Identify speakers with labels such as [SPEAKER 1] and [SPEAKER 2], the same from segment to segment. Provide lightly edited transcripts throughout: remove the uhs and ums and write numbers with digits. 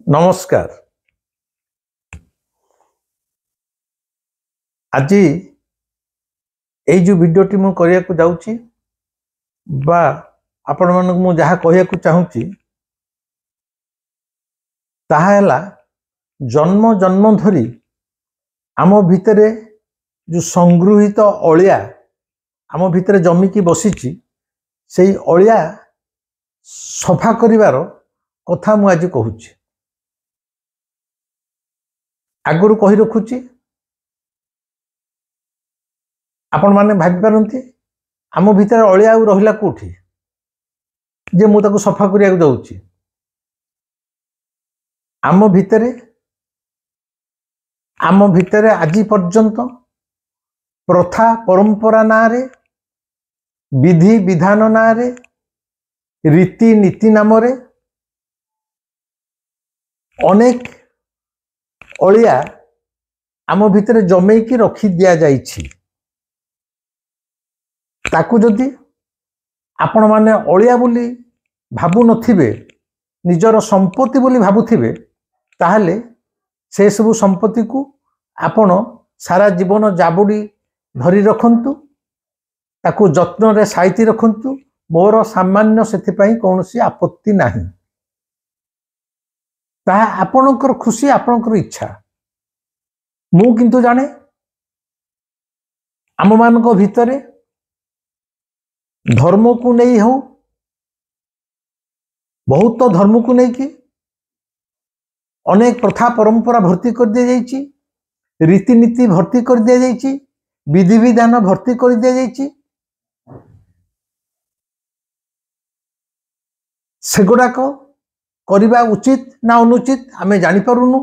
[SPEAKER 1] नमस्कार। आज এই जो भिडियोटी मु करिया को जाउची बा आपण मानक मु जहा कहिया को चाहूची ताहा हैला जन्म जन्म धरी आम भितरे जो संगृहित अलिया आम भितरे जमी की बसीची सेई अलिया सफा करिवार कथा मु आज कहूची। आगुरु कहि रखुची आपण माने भाबी पारंती आम भितर अलिया रहिला कोठी जे मु ताको सफा करिया जाउची। आम भितरे आज पर्यंत प्रथा परंपरा नारे विधि विधान नारे रीति नीति नामरे अनेक अलिया आम भितरे जमेकी रखी दिया जाइछि। ताकू जदि आपण माने अलिया बोली भाबु नथिबे निजर संपत्ति बोली भाबुथिबे ताहले से सब संपत्ति को आपण सारा जीवन जाबुड़ी धरी रखंतु ताकू जत्न रे साइती रखंतु। मोर सामान्य सेथिपाई कौनसी आपत्ति नाही। ताहा आपणकर खुशी आपणकर इच्छा। मु किंतु जाने आम मानक भितरे धर्म को नहीं हो बहुत धर्म को नहीं कि अनेक प्रथा परंपरा भर्ती कर दिया जाइछि, रीतिनीति भर्ती कर दिया जाइछि, विधि विधान भर्ती कर दिया जाइछि। सेगुड़ाक करवा उचित ना अनुचित आमे जानी पारुनु।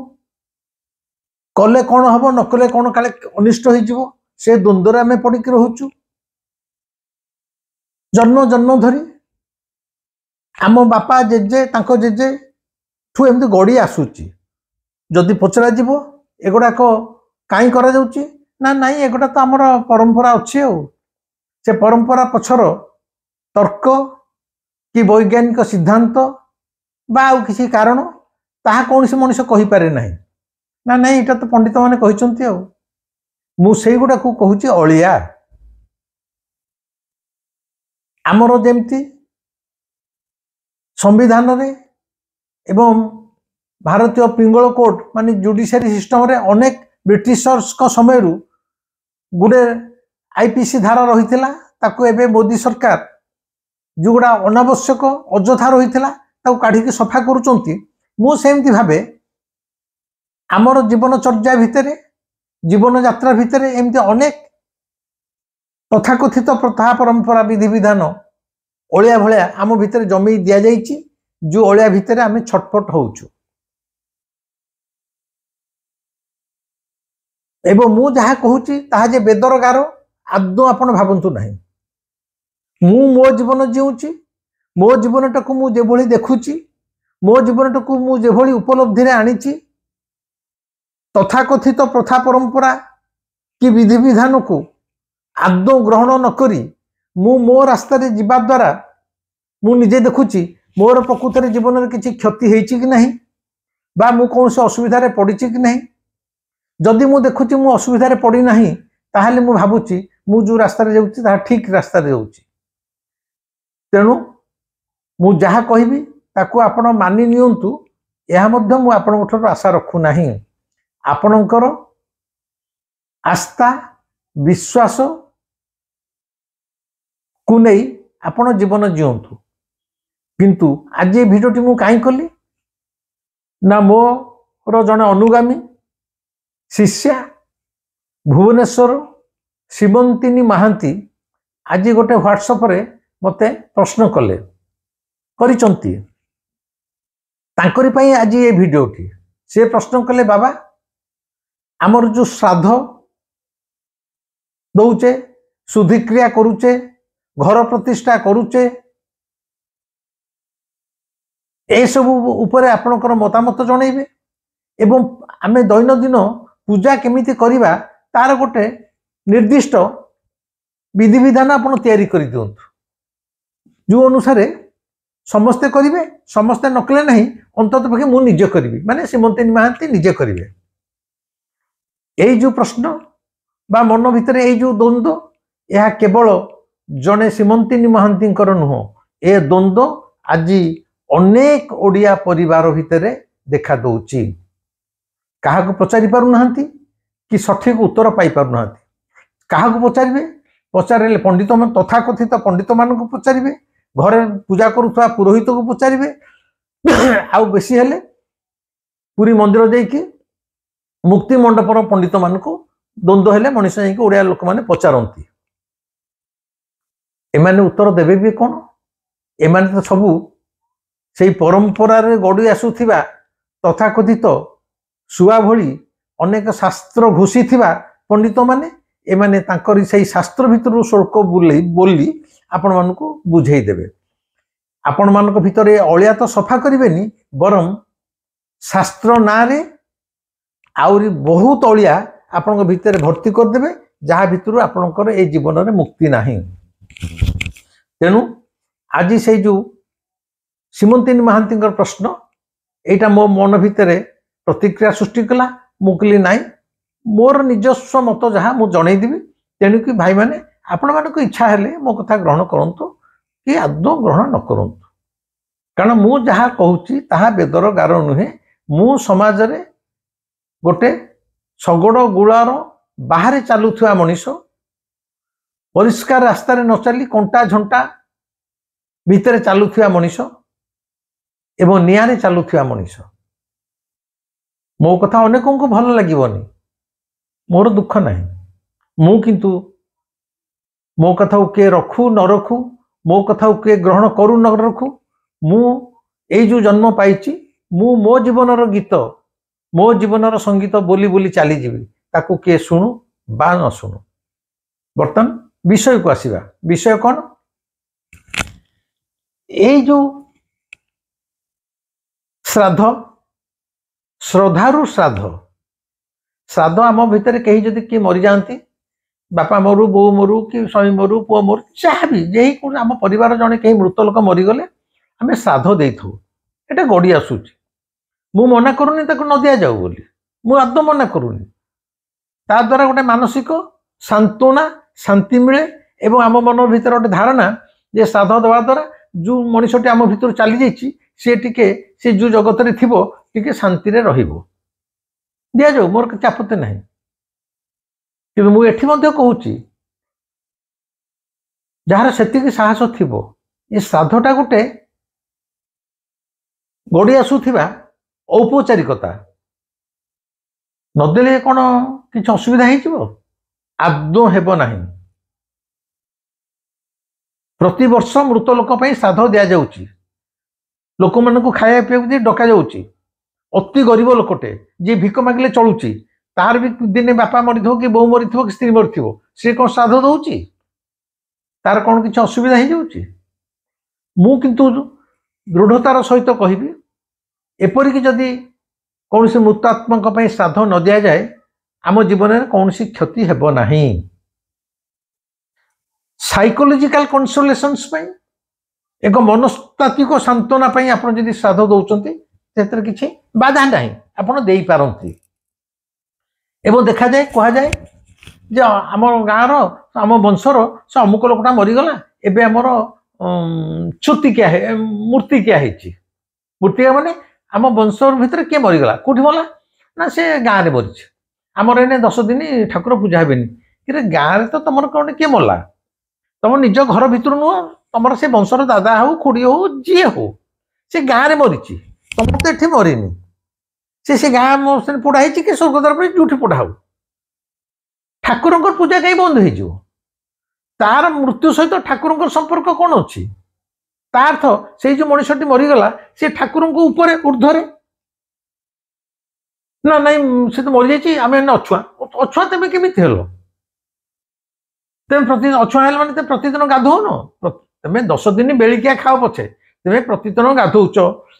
[SPEAKER 1] कले कौन हम न कले कौन काले अनिष्ट हो से द्वंद्व आमे पड़िक रोचु। जन्म जन्म धरी आम बापा जेजे तांको जेजे ठू एमती गड़ी आसुची। जदि पचरा जीव एगुड़ाक कहीं करा जाउची ना नहीं एगुड़ा तो आमर परंपरा अच्छी से परंपरा पछर तर्क कि वैज्ञानिक सिद्धांत बा आउ किसी कारण ताहा कौन से मनुष्य कहि पारे नहीं ना नहीं एटा तो पंडित माने कहिसंती आ मु सेई गुडा को कहूची अलिया। आमर जेमती संविधान रे एवं भारतीय पिंगल कोर्ट माने जुडिशियरी सिस्टम रे अनेक ब्रिटिशर्स को समय गुडे आईपीसी धारा रही ताकू एबे मोदी सरकार जो गुड़ा अनावश्यक अଯଥା रही काढ़ी सफा करुचंती। मु सेमती भाबे आमर जीवनचर्या भितरे जीवन यात्रा भितरे एमती अनेक तथाकथित प्रथा परंपरा विधि विधान अलिया भलिया आम भितरे जमी दिया जाइछि जो अलिया भितरे आमे छटपट होउछु। एवं मु जहा कहूची ताहा जे बेदर गारो आदौ आपण भाबंतु नाही। मु मो जीवन जीउची मो जीवनटाକୁ मु जेभଳି देखुची मो जीवनटाକୁ मु जेभଳି उपलब्धि रे आनीची तथाकथित प्रथा परंपरा कि विधि विधान को आदौ ग्रहण न करी मु मो रास्ता रे जीवा द्वारा मु निजे देखुची मोर प्रकृत रे जीवन रे किछि क्षति हेछि कि नहीं बा मु कौन से असुविधा रे पड़िछि कि नहीं। जदि मु देखुची मु असुविधा रे पड़ी नहीं ताहले मु भाबुची मु जो रास्ता रे जाउची ता ठीक रास्ता रे जाउची। तेणु मु जहा कहबी ताकू आपण मानि नियंतु यह मध्य मु आपनठर आशा रखु नाही। आपणकर आस्था विश्वास को नहीं आपण जीवन जीवंतु। किंतु आज ये भिडियोटी मु काई कली ना मोर जने अनुगामी शिष्या भुवनेश्वर शिवंतिनी महांती आज गोटे व्हाट्सएप रे मते प्रश्न कले करिचंती तांकरी पई आज ये भिडियोटी से प्रश्न कले बाबा आमर जो श्राद्ध दौचे शुद्धिक्रिया करुचे घर प्रतिष्ठा करुचे ए सब उपरे आपनकर मतामत जणैबे एवं आमे दैनंदिन पूजा केमिति करिबा तार गोटे निर्दिष्ट विधि विधान आपण तैयारी करि दियंतु जो अनुसार समस्ते करेंगे समस्ते नकले ना अंतत पक्षे मु निजे करी माने श्रीमंतिनी महांती निजे करेंगे यही जो प्रश्न बा मन भितर यही जो द्वंद्व यह केवल जड़े श्रीमंतिनी महांती नुह ए द्वंद्व आज अनेक ओडिया परिवार भितर देखा दौची क्या पचारि पारना कि सठिक उत्तर पाई पारना क्या पचारे पचारे पंडित तथाकथित पंडित मान पचारे घरे पूजा करुवा पुरोहित को पचारे आउ बेसी हेले पुरी मंदिर जाइए मुक्ति मंडपर पंडित मान द्वंद्व हेले मनीष जाइए ओडिया लोक मैंने पचारती एमाने उत्तर देवे भी कौन एमाने तो सबू से परंपरा गड़ी आसुथिबा तथाकथित सुआ भली अनेक शास्त्र घोषी थिबा पंडित माने एमाने तांकरी से शास्त्र भितर शुल्क बोली आपण मानकु बुझेई देबे आपण मानक भितर अलिया तो सफा करिवेनी बरम शास्त्र नारे आउरी बहुत अलिया आपण भितर भर्ती कर देबे जहा भितर आपणकर ए जीवन रे मुक्ति नाही तेनु आज से जो श्रीमंतिनी महांती प्रश्न एटा मो मन भितर प्रतिक्रिया सृष्टि कला मुकली नाई मोर निजस्व मत जहाँ मुझे जनईदेवी तेणुक भाई मैंने आपण मानक इच्छा हेले मो कथा ग्रहण करंतु कि आदौ ग्रहण न करंतु कारण मु जहाँ कहूची ताहा बेदर गार नुहे मु समाज रे गोटे शगड़ गुଳାର बाहर चलुवा मनीष परिष्कार रास्ता न चली कंटा झंटा भितर चलुवा मनीष एवं निआरे चलुवा मनीष मो कथा अनेकों को भल लगिबनी मोर दुख नहीं मु किंतु मो कथा किए रखु न रखु मो कथा किए ग्रहण करू न रखु मु एई जो जन्म पाइची मु मो जीवन गीत मो जीवन संगीत बोली बोली चली जीवी ताकू किए शुणु बा न शुणु बर्तमान विषय को आसीबा विषय कौन एई जो श्राद्ध श्रद्धारु श्राद्ध श्राद्ध आम भितर कहीं जदि किए मरी जाती बापा मरु बो मरु कि स्वामी मरु पुओ मरु जहाँ भी जे कौन आम परिवार जड़े कहीं मृत लोक मरीगले आम श्राद्ध दे था गड़ी आसूची मु मना करूनी न दि जाऊ बोली मु आदौ मना करूनी ता द्वारा गोटे मानसिक सांत्वना शांति मिले एवं आम मन भीतर गोटे धारणा जे श्राद्ध देवा द्वारा जो मनीषटी आम भीतर चली जाइए सी टिके से जो जगत रे थिबो टिके शांति रे रहिबो दिया जाऊ मोर किसी आपत्ति नहीं कि मुझे कहूँ जार से साहस थिबो ये श्राद्धटा गोटे गड़ी आसुथिबा औपचारिकता नदेले कौन किसी असुविधा हो आदौ हेब नहीं प्रति वर्ष मृत लोक श्राद्ध दि जाउची लोक मानक खाया पीवा डका जाउची अति गरीब लोकटे जी भिक मागिले चलुची तार भी दिने बापा मरी थो कि बो मरी थो कि स्त्री मरी थो सी कौन श्राद्ध दौची तार कौन किसी असुविधा हो जाउची मु किंतु दृढ़तार सहित कहबी एपरिक जदि कौन से मृतात्मा श्राद्ध न दि जाए आम जीवन में कौन सी क्षति हेब नाही साइकोलॉजिकल कंसोलेशंस एक मनस्तात्विक सांत्वना आप जदि श्राद्ध दौरान से किसी बाधा नहीं आपड़ दे पारती एवं देखा जाए कह जाए जे आम गाँव आम वंशर से अमुक लोकटा मरीगला एवं आमर छुतिकिया मूर्तिकिया मूर्तिकिया माने आम वंशर भितर किए मरीगला कौटी मरला ना से गाँव में मरीच आमर एने 10 दिन ठाकुर पूजा हेबेनी कि गाँव तो तुम कौन किए मरला तुम निज घर भितर नुह तुम से वंशर दादा हो खुड़ी हो जी हो से गाँव में मरीची तुम तो ये मरीनी से गाँ से पोड़ा कि स्वर्गद्वार पर जो पोड़ा हो ठाकुर पूजा कहीं बंद हो तार मृत्यु सहित ठाकुर संपर्क कौन अच्छी तार्थ से जो मनीषटी मरीगला सी ठाकुर ऊपर ऊर्धरे ना नहीं से तो मरी जाइए आम अछुआ अछुआ तेज केमी हेल तेज प्रति अछुआ हेल मैंने प्रतिदिन गाधौन तेज 10 दिन बेलिकिया खाओ पछे तेज प्रतिदिन गाधौच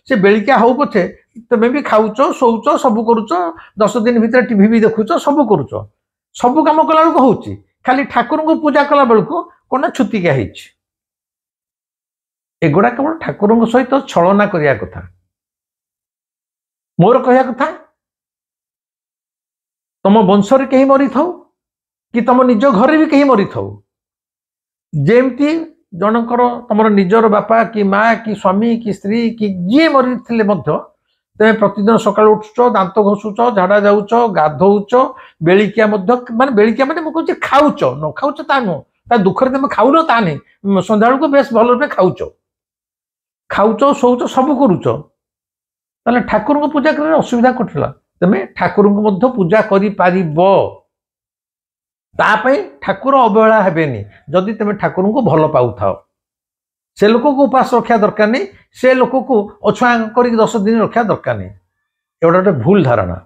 [SPEAKER 1] से बेलिकिया हो पछे तुम भी खाऊच शोच सब करुच 10 दिन भीतर टीवी भी देखुच सब करुच सब कम कला बेलू हो खाली ठाकुर को पूजा कला बेलू कौन छुतिकिया एगुड़ा केवल ठाकुर सहित छलना करने कथा मोर कह कथा तुम वंश कहीं मरी थाऊ कि तुम निज घर भी कहीं मरी थाऊ जेमती जनकर तुम निजर बापा कि माँ कि स्वामी कि स्त्री कि जी मरी तुम प्रतिदिन सकाल उठुच दांत घषुच झाड़ा जाऊच गाधौच बेलिकिया माने बेलिकिया माने मुझे खाऊच न खाऊच ता नुह ता दुखरे तुम खाऊन ता नहीं सन्ध्या बेलू बेस भल खाऊच खाऊच शोच सब करुच ताले ठाकुर को पूजा कर असुविधा कटिला तुम ठाकुर को पूजा कर ठाकुर अवहेला हेबेनी जदि तुम ठाकुर को भल पाऊ था से लोक को उपास रखा दरकार नहीं से लोक को अछुआ कर 10 दिन रखा दरकार नहीं एवटा गोटे भूल धारणा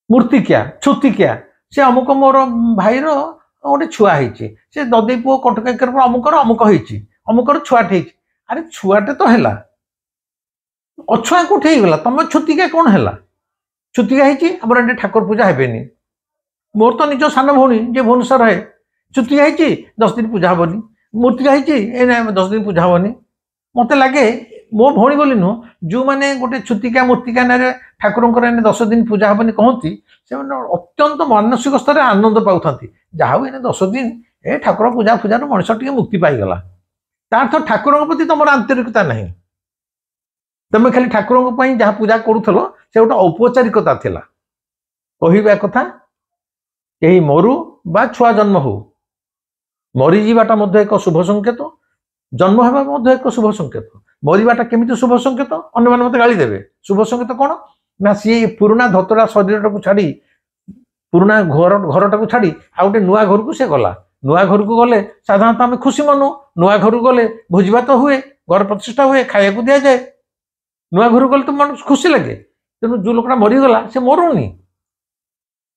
[SPEAKER 1] मूर्तिकिया छुतिकिया से अमुक मोर भाईर गोटे छुआ होती से ददे पुओ कटक अमुकर अमुक होती अमुकर छुआटे अरे छुआटे तो है अछुआ कौटे गला तुम छुतिका कौन है छुतिका होमर ठाकुर पूजा हेनी मोर तो निज सान भौणी जे भुवनेश्वर है छुतिका होती 10 दिन पूजा हेनी मूर्तिका होती 10 दिन पूजा हेनी मत लगे मो भौणी बोली नुह जो मैंने गोटे छुतिका मूर्तिका ना ठाकुर 10 दिन पूजा हेनी कहती से अत्यंत मानसिक स्तर आनंद पाता जहाँ 10 दिन ए ठाकुर पूजा पूजा मनुष्य टे मुक्ति पाईगला तार तो ठाकुर प्रति तुम आंतरिकता नहीं तुम खाली ठाकुर जहाँ पूजा करूल से गोटे औपचारिकता थिला कहवा कथा कहीं मरु बा छुआ जन्म हो मरीजाटा एक शुभ संकेत जन्म होगा एक शुभ संकेत मरवाटा केमी शुभ संकेत अन्य मत गाली देवे शुभ संकेत कौन ना सी पुराना धतरा शरीर को छाड़ी पुराना घर टाक छाड़ी आ गोटे नुआ घर को सी गला नुआ घर को गले साधारणतः आम खुशी मनु नुआ घर को गले भोजभात हुए घर प्रतिष्ठा हुए खाया दि जाए नुआ घर गले तो मन खुशी लगे तेणु जो लोकटा मरीगला से मरुनी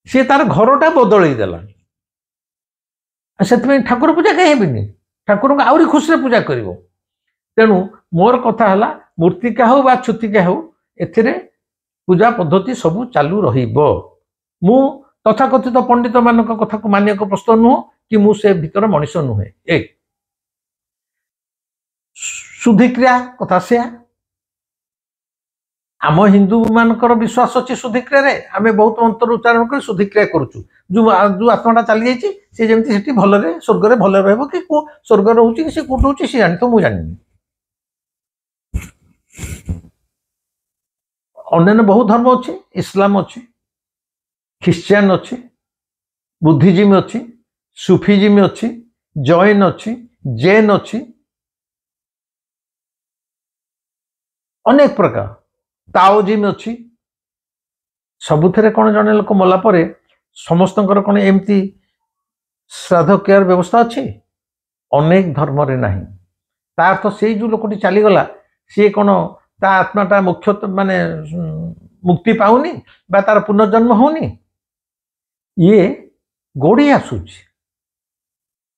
[SPEAKER 1] सी तार घरटा बदल देला से ठाकुर पूजा कहीं हेनी ठाकुर को आहरी खुशी पूजा कर तेणु मोर कथा है मूर्तिका हो बा छुतिका हो ए पूजा पद्धति सब चालू रु तथाकथित पंडित मान कथा को मानिया प्रस्तुत नुह कि मु से भीतर मनीष नुहे एक शुद्धिक्रिया कथा से आम हिंदू मानकर विश्वास अच्छी शुद्धिक्रिया आम बहुत मंत्र उच्चारण कर शुद्धिक्रिया करुचु जो आत्माटा चली जाइए सी जमी भलरे स्वर्ग भल रहा कि स्वर्ग रोचे कि कौट रोचे सी जानी तो मुझे जानी अन्य बहुत धर्म अच्छे इस्लाम अच्छे ख्रिश्चियन अच्छे बुद्धिजिम अच्छी सुफिजिम अच्छी जैन अच्छी जैन अच्छी अनेक प्रकार ताओजिम अच्छी सबुथे कौन जड़े लोक मला परे समस्त कौन एमती श्राद्ध केयर व्यवस्था अच्छी अनेक धर्म रे नहीं तार तो से जो लोकटी चलीगला सी कौन ता आत्माटा मुख्य माने मुक्ति पाऊनी बा तार पुनर्जन्म होनी ये गड़ी आसूची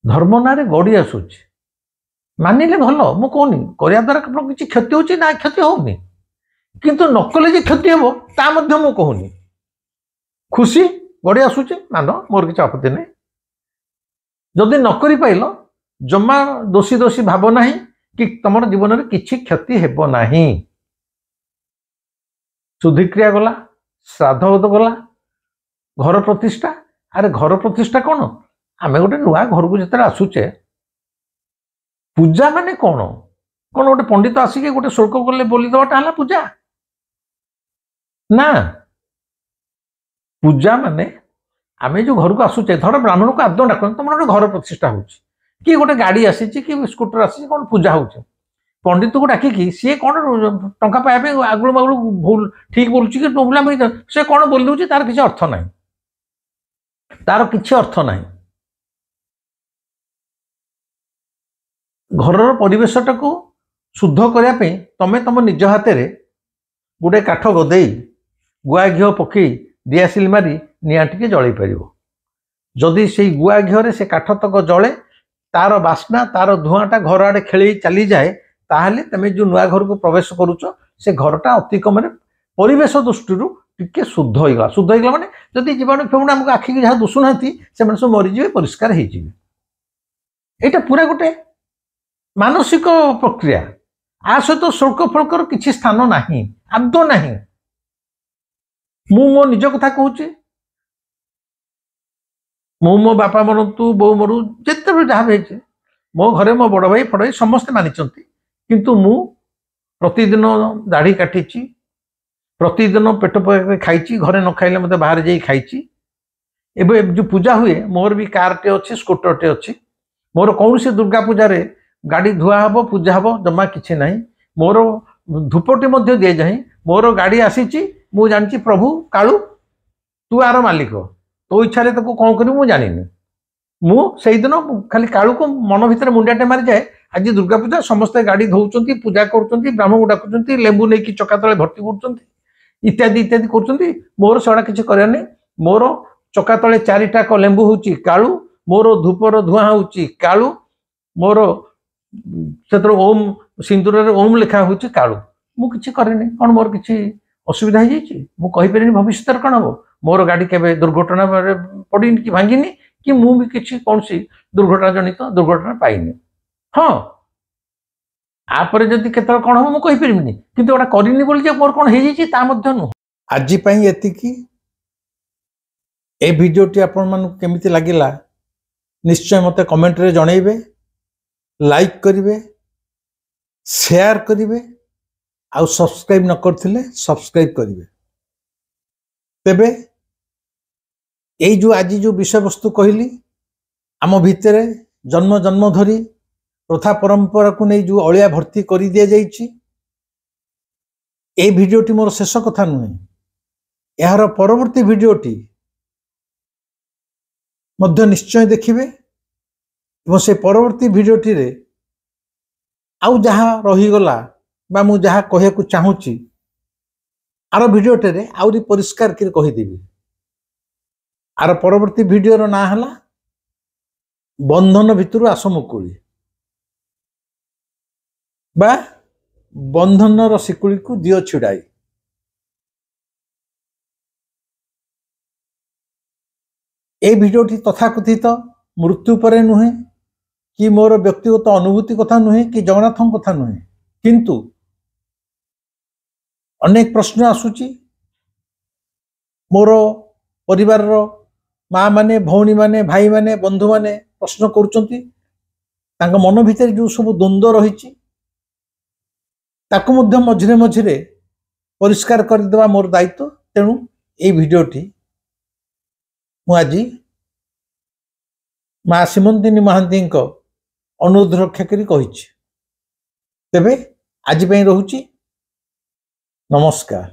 [SPEAKER 1] धर्म ना गड़ी आसूची मानिले भल मु कहनी करने द्वारा किसी क्षति होची ना क्षति होनी किंतु नकले जे क्षति हम ता मध्य मु कहनी खुशी गड़ी आसूची मान मोर किसी आपत्ति नहीं जदि नकरी पाइल जमा दोषी दोषी भाव ना कि तुम जीवन में किसी क्षति हेब ना शुद्धिक्रिया गला श्राद्ध गला घर प्रतिष्ठा अरे घर प्रतिष्ठा कौन आम गोटे नुआ घर को जिते आसुचे पूजा माने कौन कौन गोटे पंडित आसिक गोटे शुल्क गले बोली दवाटा है पूजा ना पूजा माने आम जो घर को आसुचे धर ब्राह्मण को आदौ डाक तुम गोटे घर प्रतिष्ठा हो कि गोटे गाड़ी आसी कि स्कूटर आसी कौन पूजा हो पंडित को डाकिकी सी कौन टंका पाइबा आगुड़ मागुड़ भूल ठीक बोलूँ कि भूला से कौन बोली दूसरी तार किसी अर्थ ना तार किसी अर्थ ना घर परिवेशटा को शुद्ध करने तमें तुम निज हाथ में गोटे काठ गदे गुआ घी पकई दिआसिल मारी निआ टिके जलई पार जदि से गुआ घीरे से काठ तक जले तार बास्ना तार धुआंटा घर आड़े खेल चली जाए ताहले तमें जो नुआ घर को प्रवेश करुच से घरटा अति कम परिवेश दृष्टि टिके शुद्ध होगा शुद्ध होगा माने जदि जीवाणु फेवणु आमको आखिक जहाँ दुषुना से सब मरीजे परिष्कार हो पूरा गोटे ମାନସିକ ପ୍ରକ୍ରିୟା आ सहित शुल्क फुल्कर किसी स्थान ना आदौ ना मु मो निज कथा कहूँ मु मो बापा मरतु बो मरु जिते भी जहाँ भी मो घरे मो बड़ भाई फड़ समस्ते मानी किंतु मु प्रतिदिन दाढ़ी काटी प्रतिदिन पेट खाई घरे न खाइले मत बाहर जा खाई एवं जो पूजा हुए मोर भी कार टे अच्छी स्कूटर टे अच्छी मोर कौन सी दुर्गा पूजा रे गाड़ी धुआ हम पूजा हम जमा किसी ना मोर धूपटी दि जाए मोर गाड़ी आसी मु जानी प्रभु कालू तू आर मालिक तो इच्छा कौन कर जानी मुझे दिन खाली कालू को मन भितर मुंडियाटे मारी जाए आज दुर्गा पूजा समस्त गाड़ी धोउछंती पूजा करुँच ब्राह्मण को डाकुंट लेंबू नहीं कि चका तले भर्ती कर इत्यादि इत्यादि कर मोर से किसी कर मोर चका तले चारिटाक लेंबू हूँ कालू मोर धूपर धुआं हूँ कालू मोर से ओम सिंदूर ओम लिखा हूँ कालू मुझे करेनि कौन मोर किसी असुविधा हो कहीपर भविष्य कौन हम मोर गाड़ी के दुर्घटना पड़नी कि भांगिनी कि मुझे किसी कौन सी दुर्घटना जनित दुर्घटना पाइनि हाँ आपरे जदि केतल कौन हम मुझे कहीपरि कि गोटा करनी बोली मोर कौन हो नुह आज एतिकी ए भिडियोटी आपण मानू केमिति लागिला निश्चय मते कमेंट रे जणैबे लाइक करिवे शेयर करिवे आउ सब्सक्राइब न करथिले सब्सक्राइब करिवे तेबे एई जो आज जो विषय वस्तु कहली आम भितर जन्म जन्म धरी प्रथा परंपरा को नहीं जो अलिया भर्ती कर दि जाइछि ए भिडियोटी मोर शेष कथा नुहे यार परवर्ती भिडियोटी मध्य निश्चय देखिए से परवर्ती भिडियोटी रे आउ जहाँ रहीगला बा मु जहाँ कहू चाहूँगी आर भिडियोटे रे आउरी परिष्कार कर कहीदेवी आर परवर्ती भिडियोर ना हला बंधन भितर आस मुकुली बा बंधन शिकुड़ी को दियो छिड़ाई ए भिडियोटी तथाकथित मृत्यु पर नुहे कि मोर व्यक्तिगत अनुभूति कथा नुहे कि जगन्नाथ कथा नुहे किंतु अनेक प्रश्न आसुची मोर परिवार माँ माने भौणी माने भाई माने बंधु माने प्रश्न करुचंती तांका मन भितर जो सब द्वंद्व रही ताकु मध्य मझिरे मझिरे परिष्कार करदेवा मोर दायित्व तेणु ए भिडियोटी मु आज माँ सीमंतिनी महांती अनुरोध रक्षा करी कहिछि तेबे आज पई रहुछि नमस्कार।